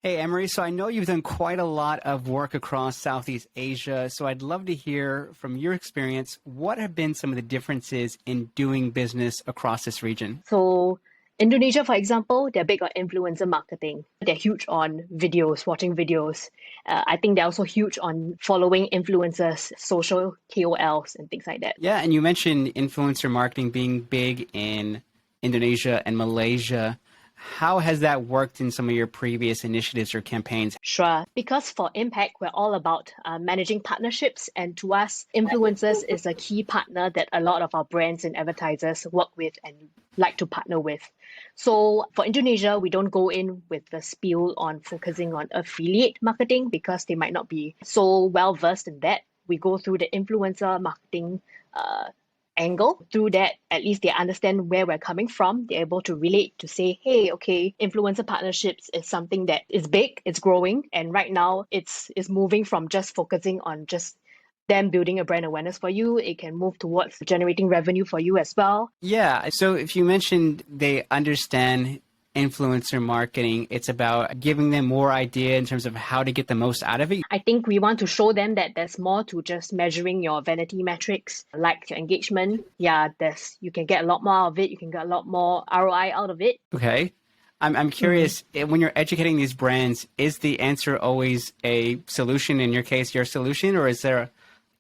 Hey, Emery, so I know you've done quite a lot of work across Southeast Asia, so I'd love to hear from your experience, what have been some of the differences in doing business across this region? So Indonesia, for example, they're big on influencer marketing. They're huge on videos, watching videos. I think they're also huge on following influencers, social KOLs, and things like that. Yeah, and you mentioned influencer marketing being big in Indonesia and Malaysia. How has that worked in some of your previous initiatives or campaigns? Sure, because for Impact, we're all about managing partnerships, and to us, influencers is a key partner that a lot of our brands and advertisers work with and like to partner with. So for Indonesia, we don't go in with the spiel on focusing on affiliate marketing because they might not be so well versed in that. We go through the influencer marketing uh, angle. Through that, at least they understand where we're coming from. They're able to relate to say, hey, okay, influencer partnerships is something that is big, it's growing, and right now it's moving from just focusing on just them building a brand awareness for you. It can move towards generating revenue for you as well. Yeah, so if you mentioned they understand influencer marketing, it's about giving them more idea in terms of how to get the most out of it. I think we want to show them that there's more to just measuring your vanity metrics, like your engagement. Yeah, there's you can get a lot more out of it. You can get a lot more ROI out of it. Okay. I'm Mm. curious, when you're educating these brands, is the answer always a solution, in your case, your solution, or is there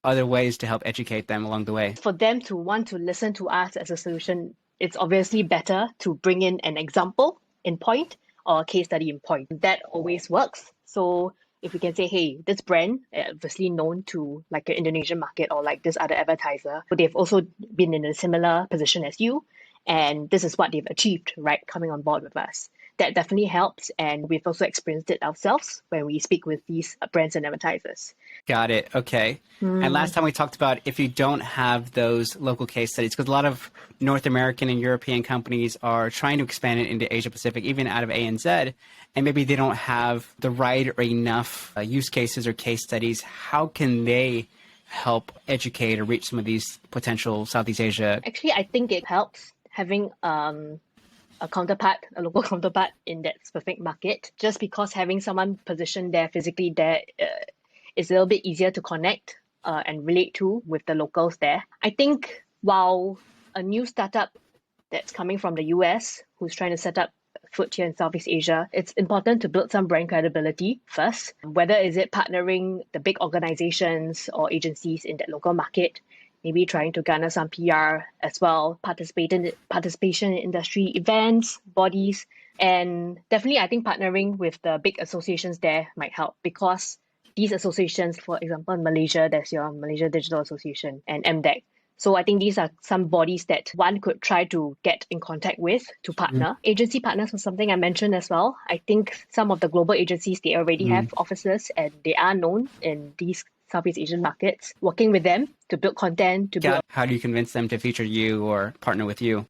other ways to help educate them along the way? For them to want to listen to us as a solution, it's obviously better to bring in an example in point or a case study in point. That always works. So if we can say, hey, this brand, obviously known to like an Indonesian market or like this other advertiser, but they've also been in a similar position as you, and this is what they've achieved, right, coming on board with us. That definitely helps, and we've also experienced it ourselves when we speak with these brands and advertisers. Got it. Okay. And last Mm. time we talked about if you don't have those local case studies, because a lot of North American and European companies are trying to expand it into Asia Pacific, even out of ANZ, and maybe they don't have the right or enough use cases or case studies. How can they help educate or reach some of these potential Southeast Asia? Actually, I think it helps having a counterpart, a local counterpart in that specific market, just because having someone positioned there physically there is a little bit easier to connect and relate to with the locals there. I think while a new startup that's coming from the US who's trying to set up foot here in Southeast Asia, it's important to build some brand credibility first. Whether is it partnering the big organizations or agencies in that local market, maybe trying to garner some PR as well, participation in industry events, bodies, and definitely I think partnering with the big associations there might help because these associations, for example, in Malaysia, there's your Malaysia Digital Association and MDEC. So I think these are some bodies that one could try to get in contact with to partner. Agency partners was something I mentioned as well. I think some of the global agencies, they already Mhm. have offices and they are known in these Southeast Asian markets. Working with them to build content, to build. How do you convince them to feature you or partner with you?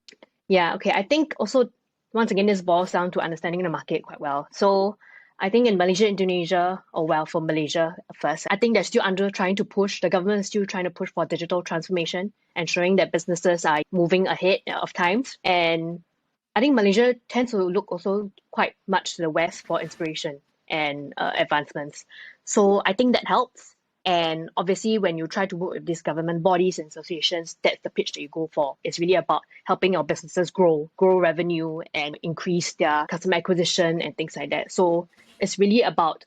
Yeah, okay. I think also, once again, this boils down to understanding the market quite well. So I think in Malaysia, Indonesia, or well, for Malaysia first, I think they're still under trying to push, the government is still trying to push for digital transformation, ensuring that businesses are moving ahead of times. And I think Malaysia tends to look also quite much to the West for inspiration and advancements. So I think that helps. And obviously, when you try to work with these government bodies and associations, that's the pitch that you go for. It's really about helping your businesses grow revenue, and increase their customer acquisition and things like that. So it's really about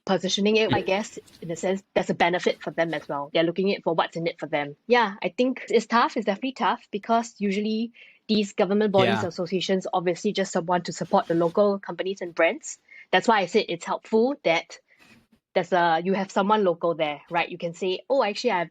positioning it, I guess, in a sense, there's a benefit for them as well. They're looking at for what's in it for them. Yeah, I think it's tough. It's definitely tough because usually these government bodies, Yeah. associations, obviously just want to support the local companies and brands. That's why I said it's helpful that you have someone local there, right? You can say, oh, actually, I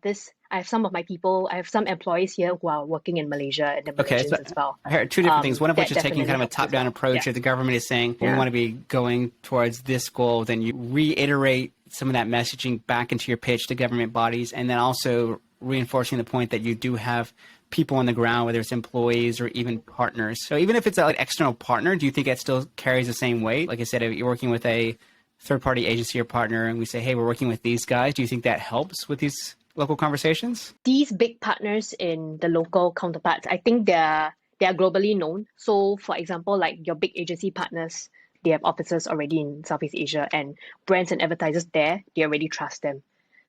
have some of my people, I have some employees here who are working in Malaysia and the Okay, so Malaysians as well. I heard two different things. One of which That is taking definitely kind of a helps as top-down well. Yeah. approach. If the government is saying, well, we Yeah. want to be going towards this goal, then you reiterate some of that messaging back into your pitch to government bodies, and then also reinforcing the point that you do have people on the ground, whether it's employees or even partners. So even if it's an external partner, do you think it still carries the same weight? Like I said, if you're working with a third-party agency or partner, and we say, hey, we're working with these guys, do you think that helps with these local conversations? These big partners in the local counterparts, I think they are globally known. So, for example, like your big agency partners, they have offices already in Southeast Asia, and brands and advertisers there, they already trust them.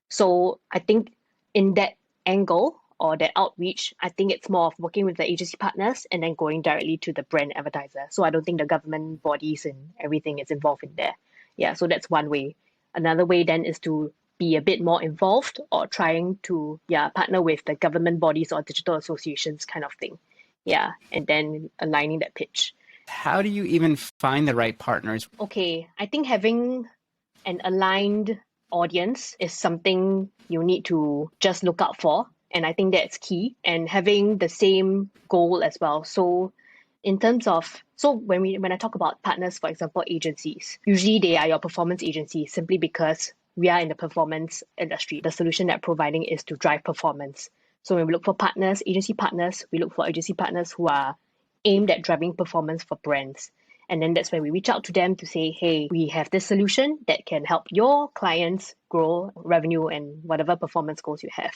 So I think in that angle or that outreach, I think it's more of working with the agency partners and then going directly to the brand advertiser. So I don't think the government bodies and everything is involved in there. Yeah, so that's one way. Another way then is to be a bit more involved or trying to partner with the government bodies or digital associations kind of thing. Yeah, and then aligning that pitch. How do you even find the right partners? Okay, I think having an aligned audience is something you need to just look out for. And I think that's key. And having the same goal as well. So in terms of, when I talk about partners, for example, agencies, usually they are your performance agencies simply because we are in the performance industry. The solution that we're providing is to drive performance. So when we look for partners, agency partners, we look for agency partners who are aimed at driving performance for brands. And then that's when we reach out to them to say, hey, we have this solution that can help your clients grow revenue and whatever performance goals you have.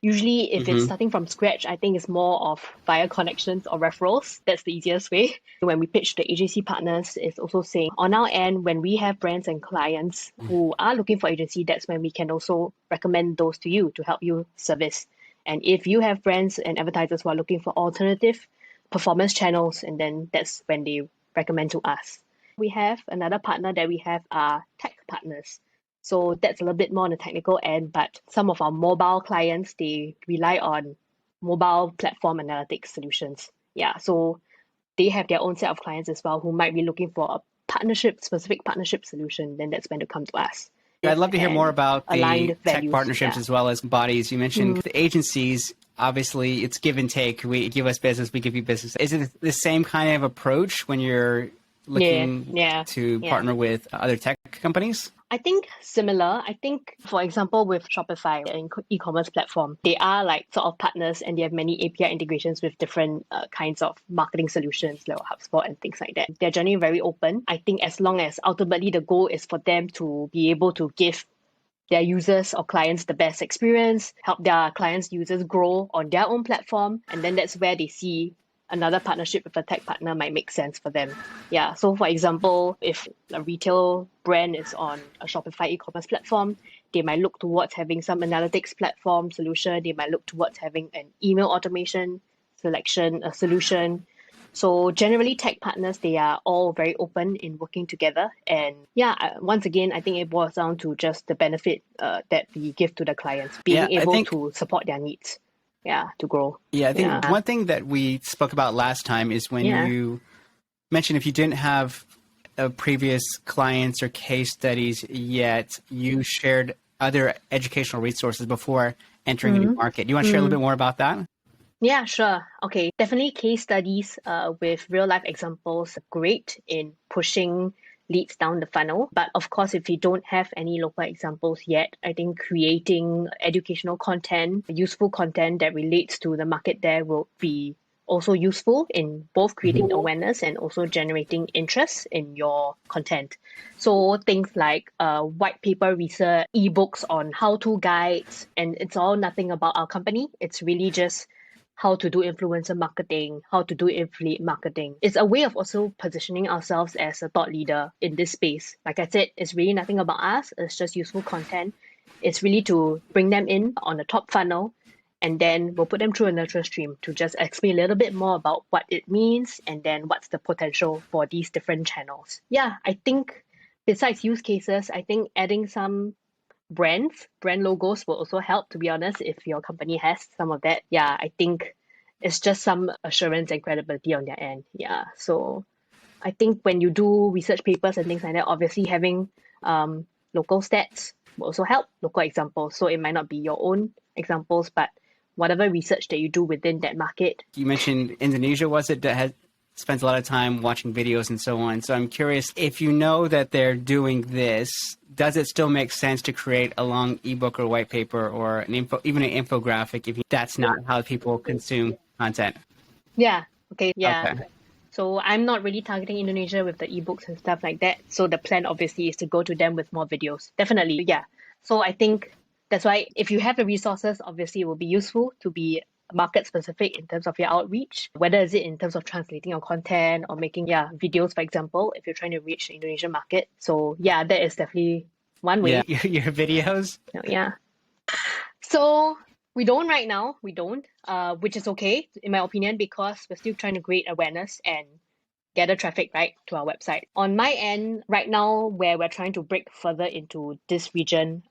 Usually, if it's starting from scratch, I think it's more of via connections or referrals. That's the easiest way. When we pitch to agency partners, it's also saying on our end, when we have brands and clients who are looking for agency, that's when we can also recommend those to you to help you service. And if you have brands and advertisers who are looking for alternative performance channels, and then that's when they recommend to us. We have another partner that we have are tech partners. So that's a little bit more on the technical end, but some of our mobile clients, they rely on mobile platform analytics solutions. Yeah, so they have their own set of clients as well who might be looking for a specific partnership solution. Then that's when to come to us. I'd love to hear more about the tech partnerships as well as bodies. You mentioned the agencies. Obviously, it's give and take. We give us business, we give you business. Is it the same kind of approach when you're looking to partner with other tech companies? I think similar. I think, for example, with Shopify, an e-commerce platform, they are like sort of partners and they have many API integrations with different kinds of marketing solutions like HubSpot and things like that. They're generally very open. I think as long as ultimately the goal is for them to be able to give their users or clients the best experience, help their clients' users grow on their own platform, and then that's where they see another partnership with a tech partner might make sense for them. Yeah. So for example, if a retail brand is on a Shopify e-commerce platform, they might look towards having some analytics platform solution. They might look towards having an email automation solution. So generally tech partners, they are all very open in working together. And once again, I think it boils down to just the benefit that we give to the clients, being able to support their needs. To grow. I think one thing that we spoke about last time is when you mentioned if you didn't have previous clients or case studies yet, you shared other educational resources before entering a new market. Do you want to share a little bit more about that? Yeah, sure. Okay, definitely case studies with real life examples are great in pushing leads down the funnel. But of course, if you don't have any local examples yet, I think creating educational content, useful content that relates to the market there will be also useful in both creating awareness and also generating interest in your content. So things like white paper research, ebooks on how-to guides, and it's all nothing about our company. It's really just how to do influencer marketing, how to do affiliate marketing. It's a way of also positioning ourselves as a thought leader in this space. Like I said, it's really nothing about us. It's just useful content. It's really to bring them in on the top funnel, and then we'll put them through a nurture stream to just explain a little bit more about what it means and then what's the potential for these different channels. Yeah, I think besides use cases, I think adding some brand logos will also help, to be honest, if your company has some of that. I think it's just some assurance and credibility on their end. So I think when you do research papers and things like that, obviously having local stats will also help, local examples. So it might not be your own examples, but whatever research that you do within that market. You mentioned Indonesia, was it, that spends a lot of time watching videos and so on. So I'm curious, if you know that they're doing this, does it still make sense to create a long ebook or white paper or even an infographic if that's not how people consume content? Okay. So I'm not really targeting Indonesia with the ebooks and stuff like that. So the plan obviously is to go to them with more videos. Definitely. So I think that's why if you have the resources, obviously it will be useful to be market specific in terms of your outreach, whether is it in terms of translating your content or making videos, for example, if you're trying to reach the Indonesian market. So yeah, that is definitely one way. Yeah, your videos. Yeah. So we don't right now. We don't, which is okay in my opinion, because we're still trying to create awareness and gather traffic right to our website. On my end, right now, where we're trying to break further into this region,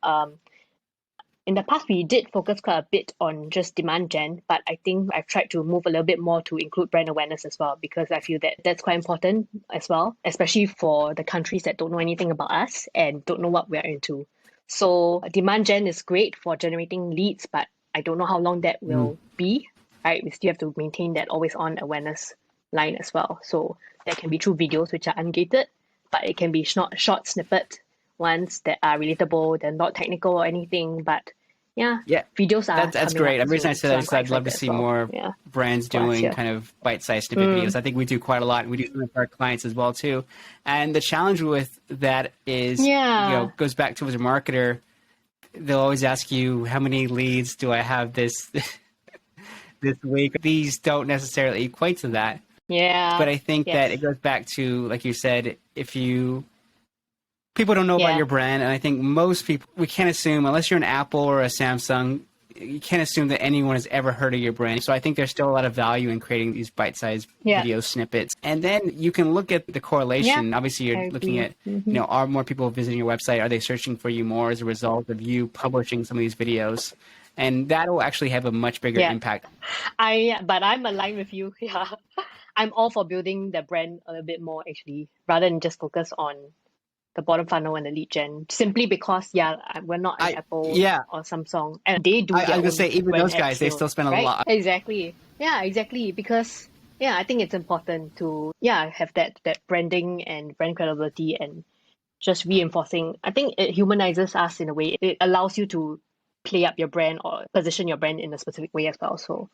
in the past we did focus quite a bit on just demand gen, but I think I've tried to move a little bit more to include brand awareness as well, because I feel that that's quite important as well, especially for the countries that don't know anything about us and don't know what we're into. So demand gen is great for generating leads, but I don't know how long that will be, right? We still have to maintain that always on awareness line as well. So that can be through videos which are ungated, but it can be short snippet ones that are relatable, they're not technical or anything, but yeah, videos are that's coming great. up The reason I soon, said that so is I'd love to see more brands doing kind of bite-sized snippet videos. I think we do quite a lot. We do some for our clients as well too. And the challenge with that is, goes back to as a marketer, they'll always ask you, how many leads do I have this week? These don't necessarily equate to that. Yeah. But I think that it goes back to, like you said, people don't know about your brand, and I think most people, we can't assume, unless you're an Apple or a Samsung, you can't assume that anyone has ever heard of your brand. So I think there's still a lot of value in creating these bite-sized video snippets. And then you can look at the correlation. Obviously, you're looking at, are more people visiting your website? Are they searching for you more as a result of you publishing some of these videos? And that will actually have a much bigger impact. But I'm aligned with you. Yeah. I'm all for building the brand a little bit more, actually, rather than just focus on the bottom funnel and the lead gen, simply because we're not an Apple or Samsung, and they do. I was gonna say, even those guys, they still spend a lot. Exactly. Yeah, exactly. Because I think it's important to have that branding and brand credibility, and just reinforcing. I think it humanizes us in a way. It allows you to play up your brand or position your brand in a specific way as well. So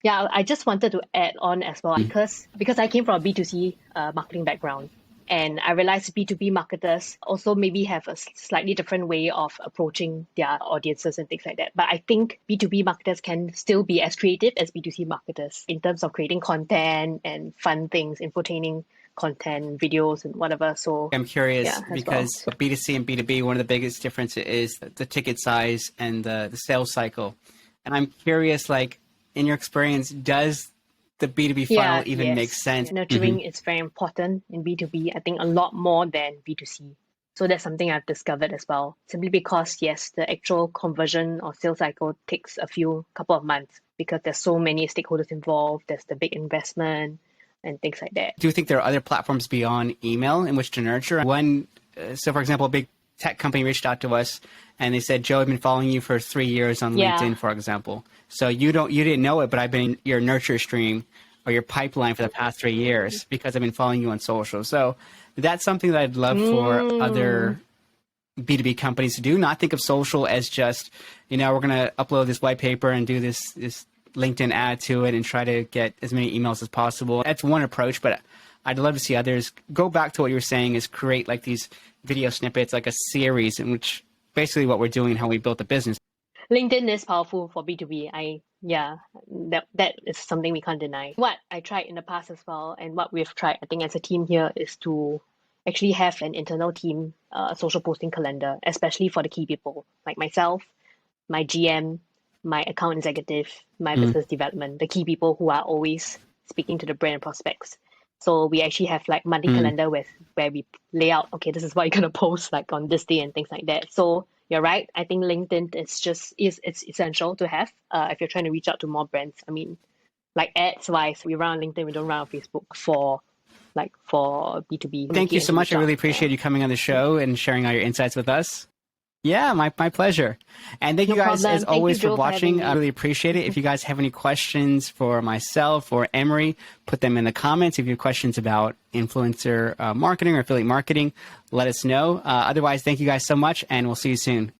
I just wanted to add on as well, because I came from a B2C marketing background. And I realized B2B marketers also maybe have a slightly different way of approaching their audiences and things like that. But I think B2B marketers can still be as creative as B2C marketers in terms of creating content and fun things, infotaining content, videos and whatever. So I'm curious because B2C and B2B, one of the biggest differences is the ticket size and the sales cycle. And I'm curious, like, in your experience, does the B2B funnel even makes sense? Nurturing is very important in B2B, I think a lot more than B2C. So that's something I've discovered as well. Simply because, the actual conversion or sales cycle takes a couple of months, because there's so many stakeholders involved. There's the big investment and things like that. Do you think there are other platforms beyond email in which to nurture? So for example, a big tech company reached out to us and they said, Joe, I've been following you for 3 years on LinkedIn, for example. So you didn't know it, but I've been your nurture stream or your pipeline for the past 3 years because I've been following you on social. So that's something that I'd love for other B2B companies to do. Not think of social as just, we're going to upload this white paper and do this LinkedIn ad to it and try to get as many emails as possible. That's one approach, but I'd love to see others go back to what you were saying, is create like these video snippets, like a series, in which basically what we're doing, how we built the business. LinkedIn is powerful for B2B. That is something we can't deny. What I tried in the past as well, and what we've tried, I think, as a team here, is to actually have an internal team social posting calendar, especially for the key people like myself, my GM, my account executive, my business development, the key people who are always speaking to the brand prospects. So we actually have like monthly calendar where we lay out, okay, this is what you're gonna post like on this day and things like that. So you're right. I think LinkedIn it's essential to have if you're trying to reach out to more brands. I mean, like ads wise, we run on LinkedIn, we don't run on Facebook for B2B. Thank you so much. I really appreciate you coming on the show and sharing all your insights with us. Yeah, my pleasure. And thank you guys, as always, for watching. I really appreciate it. If you guys have any questions for myself or Emery, put them in the comments. If you have questions about influencer marketing or affiliate marketing, let us know. Otherwise, thank you guys so much, and we'll see you soon.